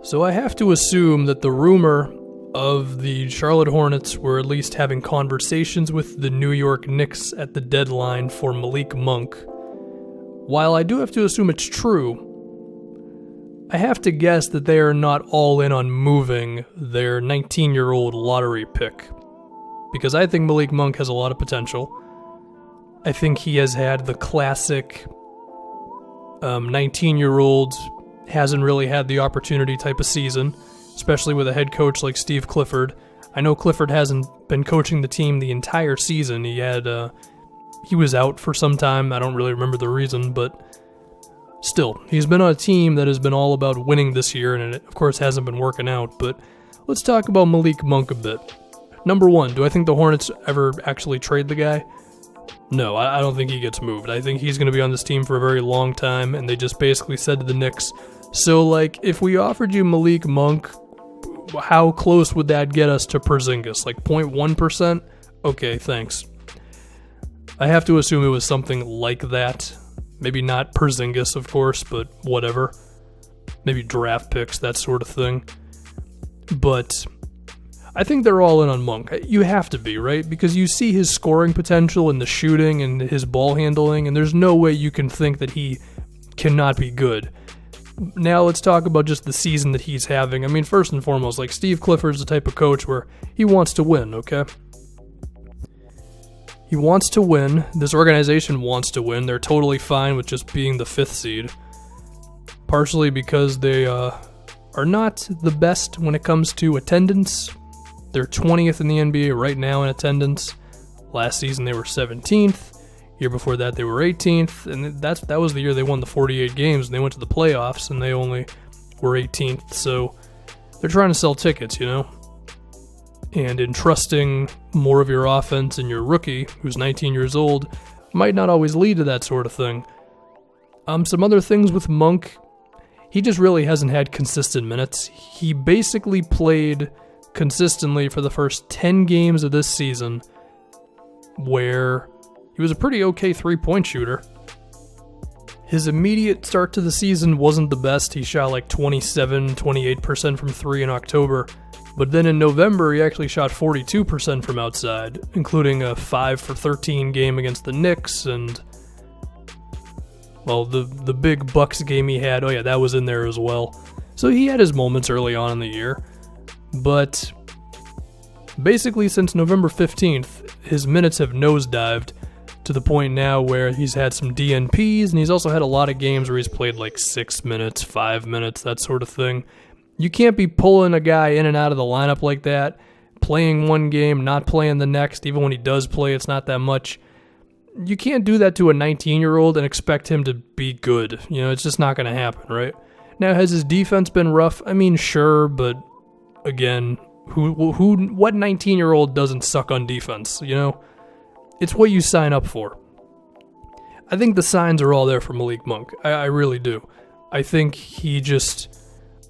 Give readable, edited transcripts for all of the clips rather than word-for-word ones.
So I have to assume that the rumor of the Charlotte Hornets were at least having conversations with the New York Knicks at the deadline for Malik Monk. While I do have to assume it's true, I have to guess that they are not all in on moving their 19-year-old lottery pick. Because I think Malik Monk has a lot of potential. I think he has had the classic 19-year-old hasn't really had the opportunity type of season, especially with a head coach like Steve Clifford. I know Clifford hasn't been coaching the team the entire season. He was out for some time. I don't really remember the reason, but still, he's been on a team that has been all about winning this year, and it, of course, hasn't been working out. But let's talk about Malik Monk a bit. Number one, do I think the Hornets ever actually trade the guy? No, I don't think he gets moved. I think he's going to be on this team for a very long time, and they just basically said to the Knicks, so, if we offered you Malik Monk, how close would that get us to Porzingis? 0.1%? Okay, thanks. I have to assume it was something like that. Maybe not Porzingis, of course, but whatever. Maybe draft picks, that sort of thing. But I think they're all in on Monk. You have to be, right? Because you see his scoring potential and the shooting and his ball handling, and there's no way you can think that he cannot be good. Now let's talk about just the season that he's having. I mean, first and foremost, Steve Clifford's the type of coach where he wants to win, okay? He wants to win. This organization wants to win. They're totally fine with just being the 5th seed. Partially because they are not the best when it comes to attendance. They're 20th in the NBA right now in attendance. Last season they were 17th. Year before that they were 18th, and that was the year they won the 48 games, and they went to the playoffs, and they only were 18th. So they're trying to sell tickets, And entrusting more of your offense in your rookie, who's 19 years old, might not always lead to that sort of thing. Some other things with Monk, he just really hasn't had consistent minutes. He basically played consistently for the first 10 games of this season, where he was a pretty okay three-point shooter. His immediate start to the season wasn't the best. He shot 28% from 3 in October. But then in November, he actually shot 42% from outside, including a 5 for 13 game against the Knicks, and, the big Bucks game he had, that was in there as well. So he had his moments early on in the year. But basically since November 15th, his minutes have nosedived, to the point now where he's had some DNPs, and he's also had a lot of games where he's played 6 minutes, 5 minutes, that sort of thing. You can't be pulling a guy in and out of the lineup like that, playing one game, not playing the next. Even when he does play, it's not that much. You can't do that to a 19-year-old and expect him to be good. It's just not going to happen, right? Now, has his defense been rough? I mean, sure, but again, what 19-year-old doesn't suck on defense, It's what you sign up for. I think the signs are all there for Malik Monk. I really do. I think he just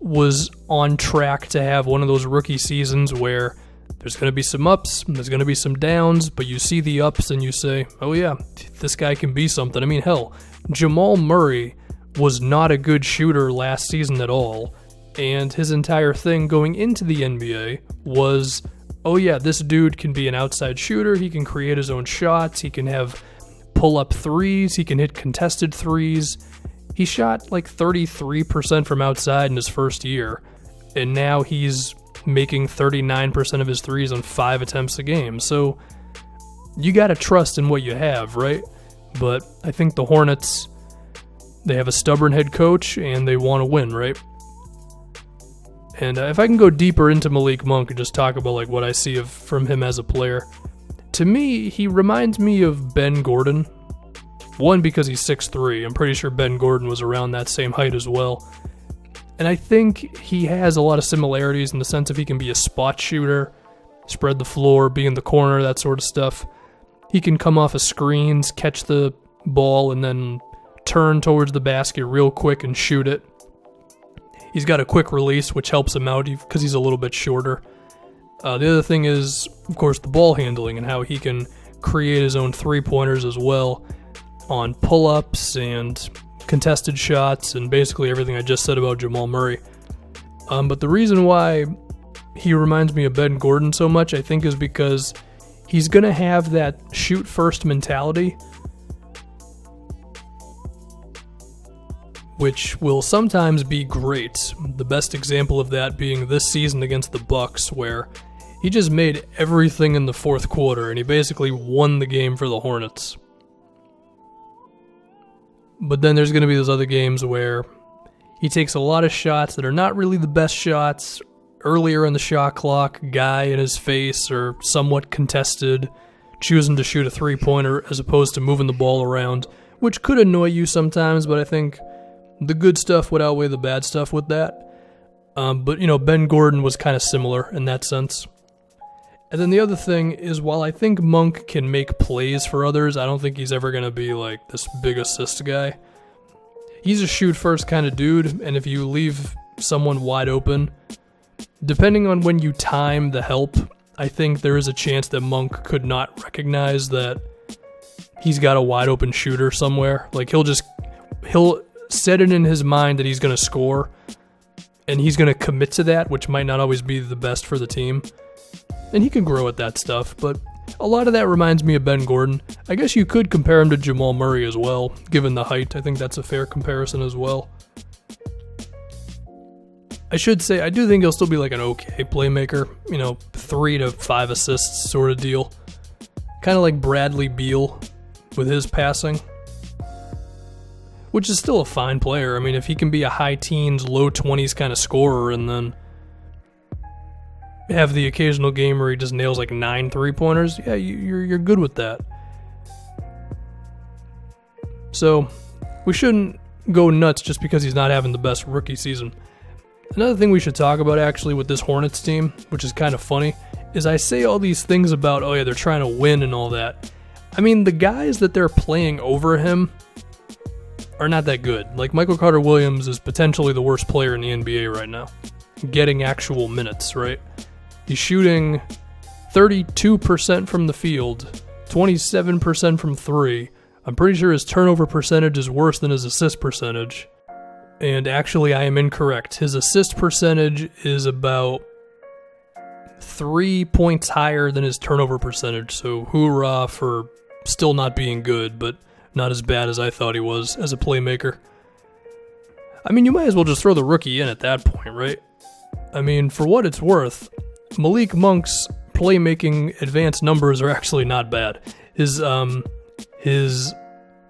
was on track to have one of those rookie seasons where there's going to be some ups, there's going to be some downs, but you see the ups and you say, oh yeah, this guy can be something. I mean, hell, Jamal Murray was not a good shooter last season at all, and his entire thing going into the NBA was, oh yeah, this dude can be an outside shooter, he can create his own shots, he can have pull-up threes, he can hit contested threes. He shot 33% from outside in his first year, and now he's making 39% of his threes on 5 attempts a game. So you gotta trust in what you have, right? But I think the Hornets, they have a stubborn head coach, and they want to win, right? And if I can go deeper into Malik Monk and just talk about what I see from him as a player, to me, he reminds me of Ben Gordon. One, because he's 6'3". I'm pretty sure Ben Gordon was around that same height as well. And I think he has a lot of similarities in the sense of he can be a spot shooter, spread the floor, be in the corner, that sort of stuff. He can come off of screens, catch the ball, and then turn towards the basket real quick and shoot it. He's got a quick release, which helps him out because he's a little bit shorter. The other thing is, of course, the ball handling and how he can create his own three-pointers as well on pull-ups and contested shots and basically everything I just said about Jamal Murray. But the reason why he reminds me of Ben Gordon so much, I think, is because he's going to have that shoot-first mentality, which will sometimes be great. The best example of that being this season against the Bucks, where he just made everything in the fourth quarter, and he basically won the game for the Hornets. But then there's going to be those other games where he takes a lot of shots that are not really the best shots, earlier in the shot clock, guy in his face, or somewhat contested, choosing to shoot a three-pointer as opposed to moving the ball around, which could annoy you sometimes, but I think the good stuff would outweigh the bad stuff with that. But, Ben Gordon was kind of similar in that sense. And then the other thing is, while I think Monk can make plays for others, I don't think he's ever going to be like this big assist guy. He's a shoot-first kind of dude, and if you leave someone wide open, depending on when you time the help, I think there is a chance that Monk could not recognize that he's got a wide open shooter somewhere. Like he'll set it in his mind that he's going to score, and he's going to commit to that, which might not always be the best for the team. And he can grow at that stuff, but a lot of that reminds me of Ben Gordon. I guess you could compare him to Jamal Murray as well, given the height. I think that's a fair comparison as well. I should say, I do think he'll still be like an okay playmaker, 3 to 5 assists sort of deal. Kind of like Bradley Beal with his passing, which is still a fine player. I mean, if he can be a high teens, low 20s kind of scorer and then have the occasional game where he just nails like 9 3-pointers, yeah, you're good with that. So, we shouldn't go nuts just because he's not having the best rookie season. Another thing we should talk about actually with this Hornets team, which is kind of funny, is I say all these things about, oh yeah, they're trying to win and all that. I mean, the guys that they're playing over him are not that good. Like Michael Carter-Williams is potentially the worst player in the NBA right now, getting actual minutes, right? He's shooting 32% from the field, 27% from 3. I'm pretty sure his turnover percentage is worse than his assist percentage. And actually, I am incorrect. His assist percentage is about 3 points higher than his turnover percentage. So hoorah for still not being good, but not as bad as I thought he was as a playmaker. I mean, you might as well just throw the rookie in at that point, right? I mean, for what it's worth, Malik Monk's playmaking advanced numbers are actually not bad. His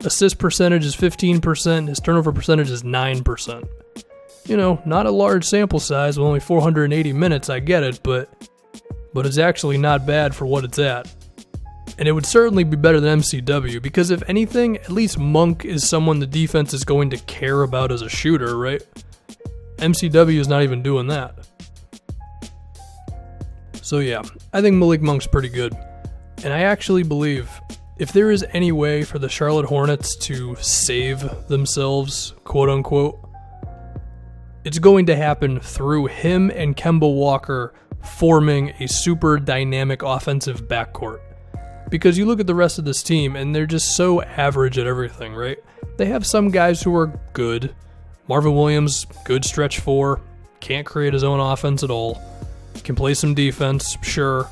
assist percentage is 15%, his turnover percentage is 9%. Not a large sample size with only 480 minutes, I get it, but it's actually not bad for what it's at. And it would certainly be better than MCW, because if anything, at least Monk is someone the defense is going to care about as a shooter, right? MCW is not even doing that. So yeah, I think Malik Monk's pretty good. And I actually believe if there is any way for the Charlotte Hornets to save themselves, quote unquote, it's going to happen through him and Kemba Walker forming a super dynamic offensive backcourt. Because you look at the rest of this team and they're just so average at everything, right? They have some guys who are good. Marvin Williams, good stretch 4, can't create his own offense at all. Can play some defense, sure.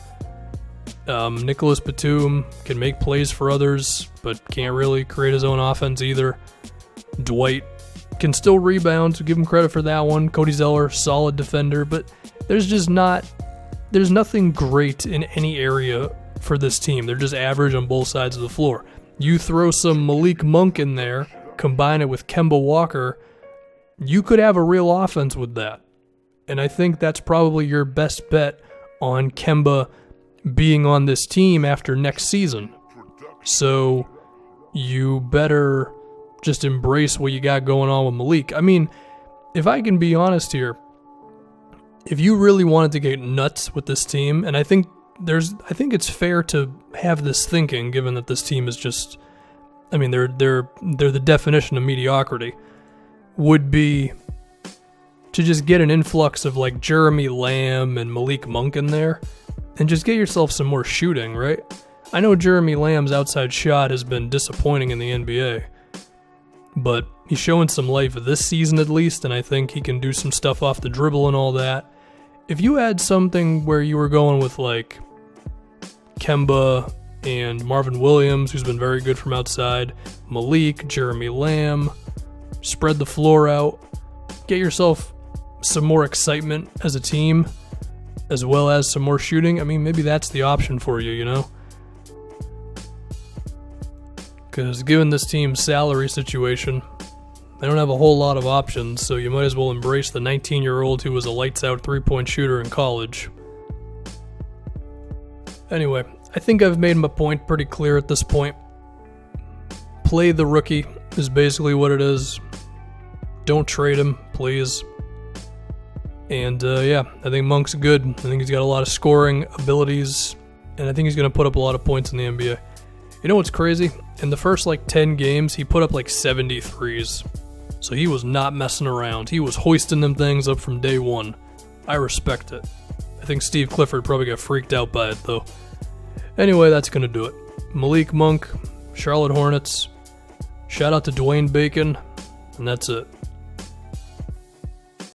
Nicholas Batum can make plays for others, but can't really create his own offense either. Dwight can still rebound, so give him credit for that one. Cody Zeller, solid defender, but there's nothing great in any area for this team. They're just average on both sides of the floor. You throw some Malik Monk in there, combine it with Kemba Walker, you could have a real offense with that. And I think that's probably your best bet on Kemba being on this team after next season. So you better just embrace what you got going on with Malik. I mean, if I can be honest here, if you really wanted to get nuts with this team, and I think it's fair to have this thinking, given that this team is just, I mean, they're the definition of mediocrity, would be to just get an influx of like Jeremy Lamb and Malik Monk in there and just get yourself some more shooting, right? I know Jeremy Lamb's outside shot has been disappointing in the NBA, but He's showing some life this season at least, and I think he can do some stuff off the dribble and all that. If you had something where you were going with like Kemba and Marvin Williams, who's been very good from outside, Malik, Jeremy Lamb, spread the floor out, get yourself some more excitement as a team, as well as some more shooting. I mean, maybe that's the option for you, you know? Because given this team's salary situation, they don't have a whole lot of options, so you might as well embrace the 19-year-old who was a lights-out three-point shooter in college. Anyway, I think I've made my point pretty clear at this point. Play the rookie is basically what it is. Don't trade him, please. And yeah, I think Monk's good. I think he's got a lot of scoring abilities, and I think he's going to put up a lot of points in the NBA. You know what's crazy? In the first 10 games, he put up 73s. So he was not messing around. He was hoisting them things up from day one. I respect it. I think Steve Clifford probably got freaked out by it, though. Anyway, that's going to do it. Malik Monk, Charlotte Hornets. Shout out to Dwayne Bacon, and that's it.